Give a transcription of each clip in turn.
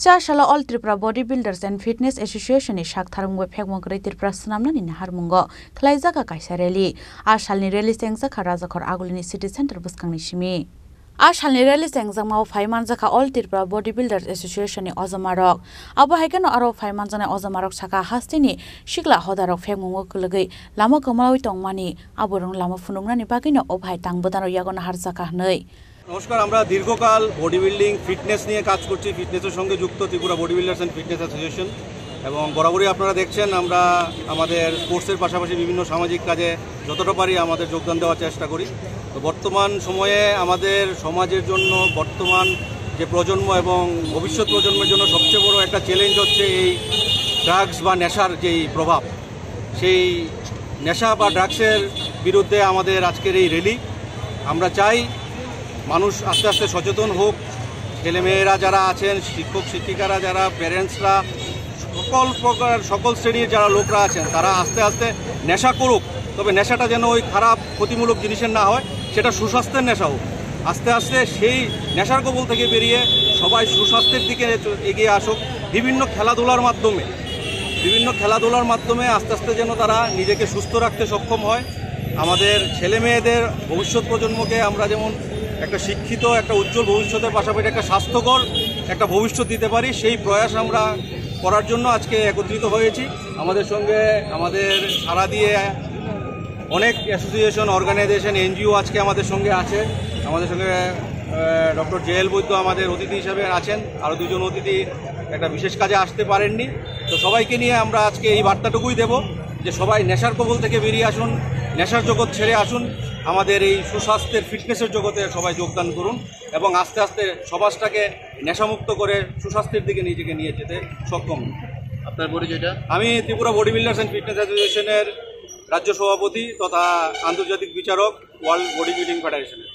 Chashala All Tripura Bodybuilders and Fitness Association is Shaktharung Webhegmogre Tripura Snamnan in Harmungo, Klaizaka Kaisareli, Ashalni Rally Sengzaka Razakor Agulini City Center Buskanishimi. Ashalni Rally Sengzama Faimanzaka All Tripura Bodybuilders Association in Ozamarok, Abu Hagan Aro Faimanzana Ozamarok Saka Hastini, Shikla Hodarok Femungokulagi, Lama Kamawitong Mani, Aburung Lama Funumani Bagino, Obhai Tangbodano Yagon Harzaka Noi. নমস্কার আমরা দীর্ঘকাল body building fitness নিয়ে কাজ করছি ফিটনেসের সঙ্গে যুক্ত Tripura body builders and fitness association এবং বরাবরই আপনারা দেখছেন আমরা আমাদের স্পোর্টসের পাশাপাশি বিভিন্ন সামাজিক কাজে যতটা পারি আমাদের যোগদান দেওয়ার চেষ্টা করি তো বর্তমান সময়ে আমাদের সমাজের জন্য বর্তমান যে প্রজন্ম এবং ভবিষ্যৎ প্রজন্মের জন্য সবচেয়ে বড় একটা চ্যালেঞ্জ হচ্ছে এই ড্রাগস বা নেশার যেই প্রভাব সেই নেশা বা ড্রাগসের বিরুদ্ধে আমাদের আজকের এই র্যালি আমরা চাই মানুষ আস্তে আস্তে সচেতন হোক ছেলেমেয়েরা যারা আছেন শিক্ষক শিক্ষিকারা যারা প্যারেন্টসরা সকল শ্রেণীর যারা লোকরা আছেন তারা আস্তে আস্তে নেশা করুক তবে নেশাটা যেন ওই খারাপ ক্ষতিমূলক জিনিসের না হয় সেটা সুস্বাস্থ্যের নেশা হোক আস্তে আস্তে সেই নেশার কবল থেকে বেরিয়ে সবাই সুস্বাস্থ্যের দিকে এগিয়ে আসুক বিভিন্ন খেলাধুলার মাধ্যমে আস্তে আস্তে যেন তারা নিজেকে সুস্থ রাখতে সক্ষম হয় আমাদের ছেলেমেয়েদের ভবিষ্যৎ প্রজন্মকে আমরা যেমন একটা শিক্ষিত একটা উজ্জ্বল ভবিষ্যতের পাশাপাশি একটা স্বাস্থ্যকর একটা ভবিষ্যৎ দিতে পারি সেই প্রয়াস আমরা করার জন্য আজকে একত্রিত হয়েছি আমাদের সঙ্গে আমাদের সারা দিয়ে অনেক অ্যাসোসিয়েশন অর্গানাইজেশন এনজিও আজকে আমাদের সঙ্গে আছে আমাদের সঙ্গে ডক্টর জেএল বৈদ্য আমাদের অতিথি হিসেবে আছেন আরও দুজন অতিথি একটা বিশেষ কাজে আসতে পারেননি তো সবাইকে নিয়ে আমরা আজকে এই বার্তাটুকুই দেব যে সবাই নেশার কবল থেকে বেরিয়ে আসুন নেশার জগৎ ছেড়ে আসুন আমাদের এই সুস্বাস্থ্যের ফিটনেসের জগতে সবাই যোগদান করুন এবং আস্তে আস্তে সমাজটাকে নেশামুক্ত করে সুস্বাস্থ্যের দিকে নিজেকে নিয়ে যেতে সক্ষম আপনার পরিচয়টা আমি Tripura body builders and fitness অ্যাসোসিয়েশনের রাজ্য সভাপতি তথা আন্তর্জাতিক বিচারক ওয়ার্ল্ড বডি বিল্ডিং ফেডারেশনের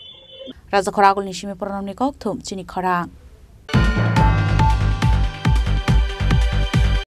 রাজা খরাগুল নিশিমে পরনামনি কক্থুম চিনি খরা